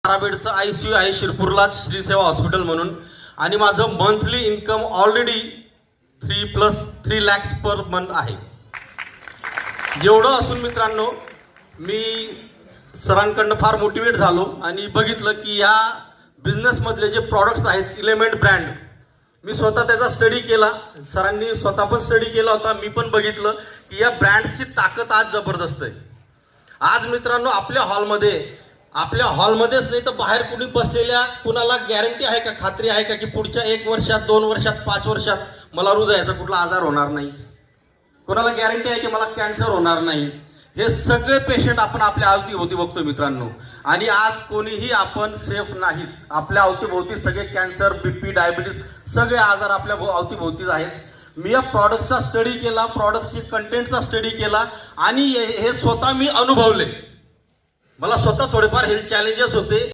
12 बेडचं ICU आहे शिरपूरला श्रीसेवा hospital म्हणून. आणि माझं monthly income already 3 lakhs per month आहे. एवढं असून मित्रांनो, मी सरांकडनं फार मोटिवेट झालो आणि बघितलं की ह्या बिझनेसमधले जे प्रॉडक्ट्स आहेत इलेमेंट ब्रँड, मी स्वतः त्याचा स्टडी केला. सरांनी स्वतः पण स्टडी केला होता. मी पण बघितलं की या ब्रँड्सची ताकद आज जबरदस्त आहे. आज मित्रांनो आपल्या हॉलमध्येच नाही तर बाहेर कुणी बसलेल्या कुणाला गॅरंटी आहे का, खात्री आहे का की पुढच्या 1 वर्षात, 2 वर्षात, 5 वर्षात मला हृदयाचा कुठला आजार होणार नाही? कोणाला गॅरंटी आहे की मला कॅन्सर होणार नाही? हे सगळे पेशंट आपण आपल्या अवतीभोवती बघतो मित्रांनो. आणि आज कोणीही आपण सेफ नाहीत. आपल्या अवतीभोवती सगळे कॅन्सर, BP, डायबिटीस सगळे आजार आपल्या अवतीभोवतीच आहेत. मी या प्रॉडक्टचा स्टडी केला, प्रॉडक्टची कंटेंटचा स्टडी केला आणि हे स्वतः मी अनुभवले. मला स्वतः थोडेफार हेल्थ चॅलेंजेस होते.